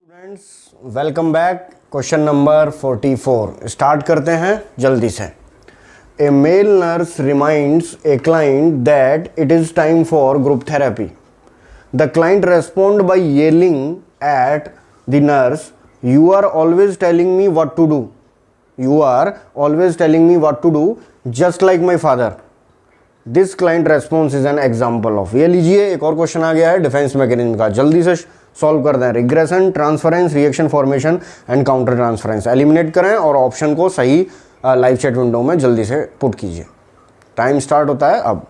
Students welcome back. Question number 44 start करते हैं जल्दी से। A male nurse reminds a client that it is time for group therapy. The client respond by yelling at the nurse, you are always telling me what to do, you are always telling me what to do just like my father. This client response is an example of. ये लीजिए एक और question आ गया है defence mechanism का, जल्दी से solve कर दें। Regression, transference, reaction formation and counter transference eliminate करें और ऑप्शन को सही लाइव चैट विंडो में जल्दी से पुट कीजिए। टाइम स्टार्ट होता है अब।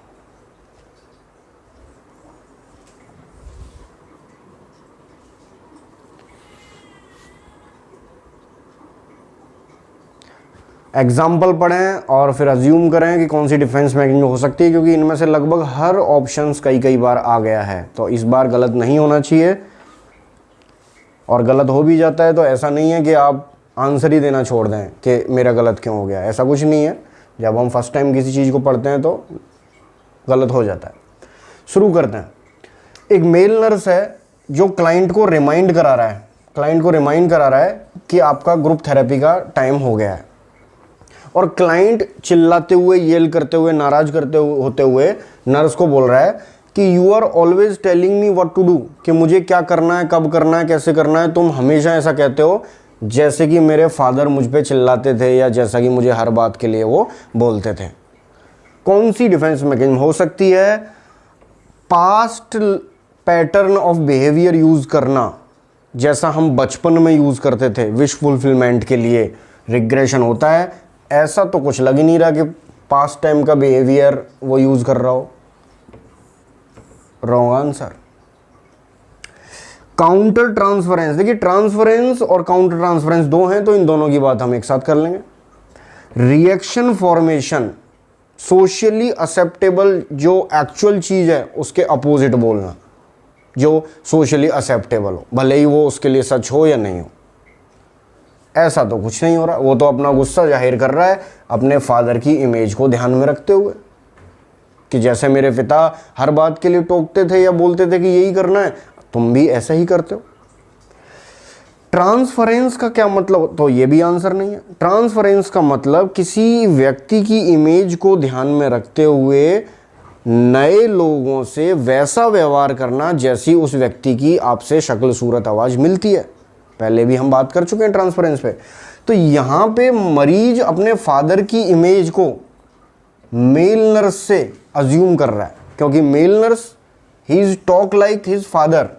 एग्जाम्पल पढ़ें और फिर अज्यूम करें कि कौन सी डिफेंस मैकेनिज्म हो सकती है, क्योंकि इनमें से लगभग हर ऑप्शंस कई बार आ गया है, तो इस बार गलत नहीं होना चाहिए। और गलत हो भी जाता है तो ऐसा नहीं है कि आप आंसर ही देना छोड़ दें कि मेरा गलत क्यों हो गया, ऐसा कुछ नहीं है। जब हम फर्स्ट टाइम किसी चीज़ को पढ़ते हैं तो गलत हो जाता है। शुरू करते हैं। एक मेल नर्स है जो क्लाइंट को रिमाइंड करा रहा है कि आपका ग्रुप थेरेपी का टाइम हो गया है। और क्लाइंट चिल्लाते हुए, येल करते हुए, नाराज होते हुए नर्स को बोल रहा है कि you are always telling me what to do, कि मुझे क्या करना है, कब करना है, कैसे करना है। तुम हमेशा ऐसा कहते हो जैसे कि मेरे फादर मुझ पे चिल्लाते थे या जैसा कि मुझे हर बात के लिए वो बोलते थे। कौन सी डिफेंस मैकेनिज्म हो सकती है? Past pattern of behaviour use करना, जैसा हम बचपन में यूज करते थे विश फुलफिलमेंट के लिए रिग्रेशन होता है। ऐसा तो कुछ लग ही नहीं रहा कि पास्ट टाइम का बिहेवियर वो यूज कर रहा हो। Wrong answer. काउंटर ट्रांसफरेंस, देखिए ट्रांसफरेंस और काउंटर ट्रांसफरेंस दो हैं, तो इन दोनों की बात हम एक साथ कर लेंगे। रिएक्शन फॉर्मेशन, सोशली एक्सेप्टेबल जो एक्चुअल चीज है उसके अपोजिट बोलना, जो सोशली एक्सेप्टेबल हो, भले ही वो उसके लिए सच हो या नहीं हो। ऐसा तो कुछ नहीं हो रहा, वो तो अपना गुस्सा जाहिर कर रहा है अपने फादर की इमेज को ध्यान में रखते हुए, कि जैसे मेरे पिता हर बात के लिए टोकते थे या बोलते थे कि यही करना है, तुम भी ऐसा ही करते हो। ट्रांसफरेंस का क्या मतलब? तो ये भी आंसर नहीं है। ट्रांसफरेंस का मतलब किसी व्यक्ति की इमेज को ध्यान में रखते हुए नए लोगों से वैसा व्यवहार करना जैसी उस व्यक्ति की आपसे शक्ल, सूरत, आवाज मिलती है। पहले भी हम बात कर चुके हैं ट्रांसफरेंस पे। तो यहां पे मरीज अपने फादर की इमेज को मेल नर्स से अज्यूम कर रहा है, क्योंकि male nurse he is talk like his father,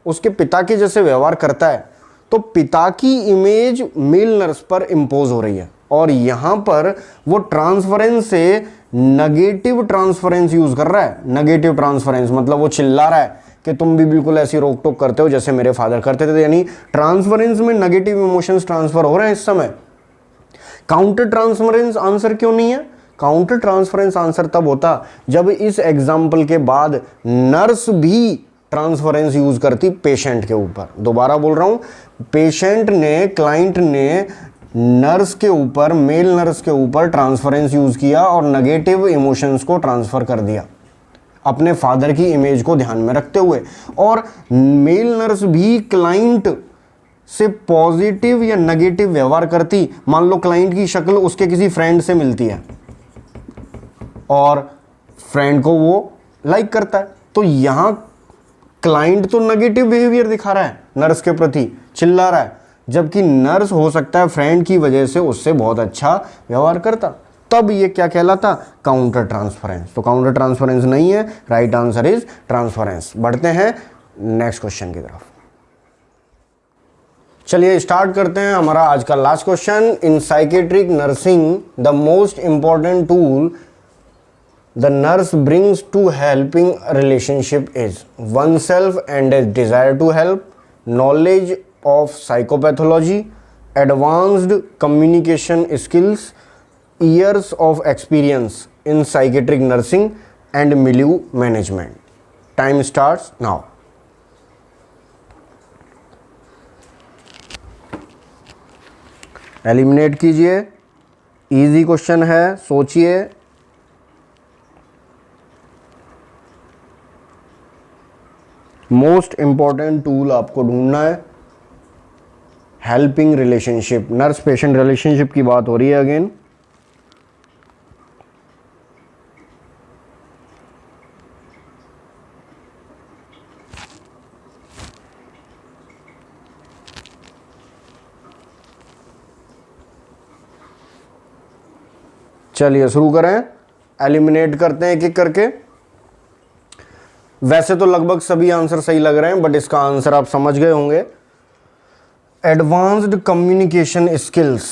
उसके पिता के जैसे व्यवहार करता है, तो पिता की इमेज मेल नर्स पर इंपोज हो रही है। और यहां पर वो ट्रांसफरेंस से नेगेटिव ट्रांसफरेंस यूज कर रहा है। नेगेटिव ट्रांसफरेंस मतलब वो चिल्ला रहा है कि तुम भी बिल्कुल ऐसी रोक टोक करते हो जैसे मेरे फादर करते थे, यानी ट्रांसफरेंस में नेगेटिव इमोशंस ट्रांसफर हो रहे हैं इस समय। काउंटर ट्रांसफरेंस आंसर क्यों नहीं है? काउंटर ट्रांसफरेंस आंसर तब होता जब इस एग्जाम्पल के बाद नर्स भी ट्रांसफरेंस यूज करती पेशेंट के ऊपर। दोबारा बोल रहा हूं, पेशेंट ने, क्लाइंट ने नर्स के ऊपर, मेल नर्स के ऊपर ट्रांसफरेंस यूज किया और नेगेटिव इमोशंस को ट्रांसफर कर दिया अपने फादर की इमेज को ध्यान में रखते हुए। और मेल नर्स भी क्लाइंट से पॉजिटिव या नेगेटिव व्यवहार करती। मान लो क्लाइंट की शक्ल उसके किसी फ्रेंड से मिलती है और फ्रेंड को वो लाइक करता है, तो यहां क्लाइंट तो नेगेटिव बिहेवियर दिखा रहा है नर्स के प्रति, चिल्ला रहा है, जबकि नर्स हो सकता है फ्रेंड की वजह से उससे बहुत अच्छा व्यवहार करता। तब ये क्या कहलाता? Counter transference. तो काउंटर ट्रांसफरेंस नहीं है, राइट आंसर इज ट्रांसफरेंस। बढ़ते हैं नेक्स्ट क्वेश्चन की तरफ। चलिए स्टार्ट करते हैं हमारा आज का last question. In psychiatric nursing the most important tool the nurse brings to helping relationship is oneself and a desire to help, knowledge of psychopathology, advanced communication skills, years of experience in psychiatric nursing and milieu management. Time starts now. Eliminate कीजिए, easy question है, सोचिए। Most important tool आपको ढूंढना है। Helping relationship, nurse patient relationship की बात हो रही है अगेन। चलिए शुरू करें, एलिमिनेट करते हैं एक एक करके। वैसे तो लगभग सभी आंसर सही लग रहे हैं, बट इसका आंसर आप समझ गए होंगे। एडवांस्ड कम्युनिकेशन स्किल्स,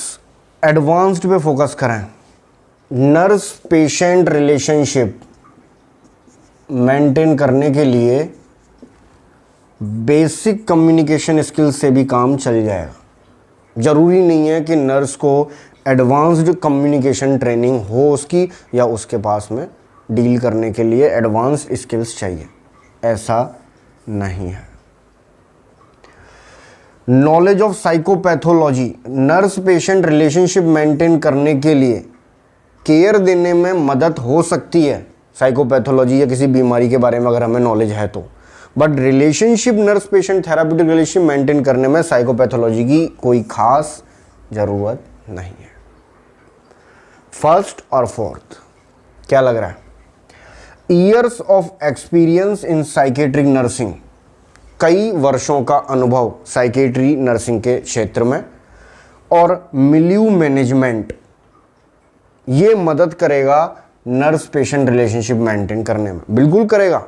एडवांस्ड पे फोकस करें। नर्स पेशेंट रिलेशनशिप मेंटेन करने के लिए बेसिक कम्युनिकेशन स्किल्स से भी काम चल जाएगा। ज़रूरी नहीं है कि नर्स को एडवांस्ड कम्युनिकेशन ट्रेनिंग हो उसकी, या उसके पास में डील करने के लिए एडवांस्ड स्किल्स चाहिए, ऐसा नहीं है। Knowledge of psychopathology, nurse patient relationship maintain करने के लिए केयर देने में मदद हो सकती है, साइकोपैथोलॉजी या किसी बीमारी के बारे में अगर हमें नॉलेज है तो। But relationship nurse patient therapeutic relationship maintain करने में साइकोपैथोलॉजी की कोई खास ज़रूरत नहीं है। फर्स्ट और फोर्थ क्या लग रहा है? Years of experience in psychiatric nursing, कई वर्षों का अनुभव साइकेट्री नर्सिंग के क्षेत्र में, और मिलियू मैनेजमेंट, ये मदद करेगा नर्स पेशेंट रिलेशनशिप मेंटेन करने में, बिल्कुल करेगा।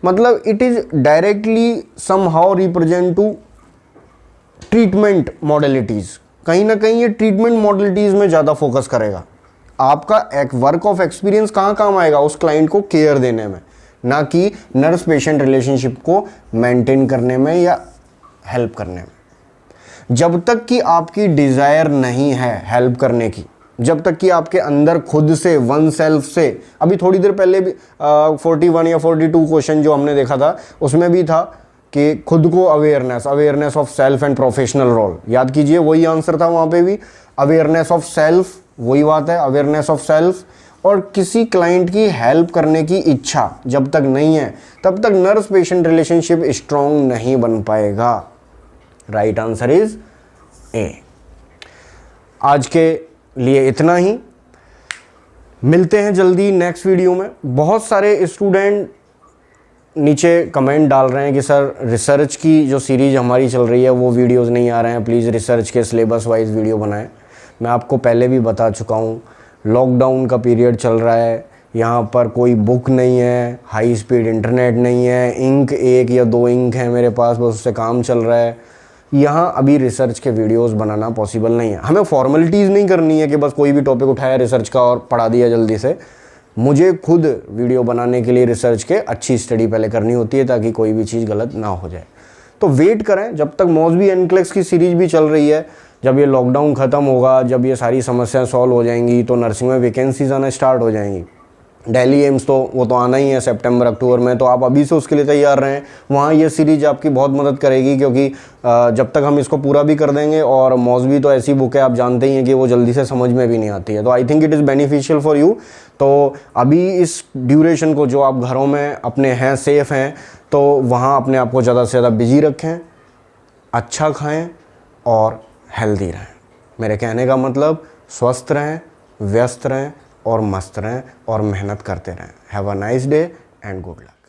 मतलब it is directly somehow represent to treatment modalities, कहीं ना कहीं ये ट्रीटमेंट मॉडलिटीज में ज़्यादा फोकस करेगा। आपका एक वर्क ऑफ एक्सपीरियंस कहाँ काम आएगा? उस क्लाइंट को केयर देने में, ना कि नर्स पेशेंट रिलेशनशिप को मेंटेन करने में या हेल्प करने में। जब तक कि आपकी डिज़ायर नहीं है हेल्प करने की, जब तक कि आपके अंदर खुद से वन सेल्फ से, अभी थोड़ी देर पहले भी 41 या 42 क्वेश्चन जो हमने देखा था उसमें भी था कि खुद को awareness of self and professional role, याद कीजिए वही आंसर था वहाँ पे भी, अवेयरनेस ऑफ सेल्फ, वही बात है, अवेयरनेस ऑफ सेल्फ। और किसी क्लाइंट की हेल्प करने की इच्छा जब तक नहीं है तब तक नर्स पेशेंट रिलेशनशिप स्ट्रॉन्ग नहीं बन पाएगा। Right answer is a. आज के लिए इतना ही, मिलते हैं जल्दी नेक्स्ट वीडियो में। बहुत सारे स्टूडेंट नीचे कमेंट डाल रहे हैं कि सर रिसर्च की जो सीरीज हमारी चल रही है वो वीडियोस नहीं आ रहे हैं, प्लीज़ रिसर्च के सिलेबस वाइज वीडियो बनाएं। मैं आपको पहले भी बता चुका हूँ, लॉकडाउन का पीरियड चल रहा है, यहाँ पर कोई बुक नहीं है, हाई स्पीड इंटरनेट नहीं है, इंक 1 या 2 इंक है मेरे पास, बस उससे काम चल रहा है। यहाँ अभी रिसर्च के वीडियोस बनाना पॉसिबल नहीं है। हमें फॉर्मेलिटीज़ नहीं करनी है कि बस कोई भी टॉपिक उठाया रिसर्च का और पढ़ा दिया जल्दी से। मुझे खुद वीडियो बनाने के लिए रिसर्च के अच्छी स्टडी पहले करनी होती है ताकि कोई भी चीज़ गलत ना हो जाए। तो वेट करें जब तक मॉस्बी एनक्लेक्स की सीरीज भी चल रही है। जब ये लॉकडाउन ख़त्म होगा, जब ये सारी समस्याएं सॉल्व हो जाएंगी तो नर्सिंग में वैकेंसीज आना स्टार्ट हो जाएंगी। दिल्ली एम्स तो वो तो आना ही है सितंबर अक्टूबर में, तो आप अभी से उसके लिए तैयार रहें। वहाँ ये सीरीज आपकी बहुत मदद करेगी, क्योंकि जब तक हम इसको पूरा भी कर देंगे, और मौसवी तो ऐसी बुक है आप जानते ही हैं कि वो जल्दी से समझ में भी नहीं आती है, तो I think it is beneficial for you. तो अभी इस ड्यूरेशन को जो आप घरों में अपने हैं, सेफ़ हैं, तो वहाँ अपने आप को ज़्यादा से ज़्यादा बिजी रखें, अच्छा खाएँ और हेल्दी रहें। मेरे कहने का मतलब स्वस्थ रहें, व्यस्त रहें और मस्त रहें और मेहनत करते रहें। Have a nice day and good luck.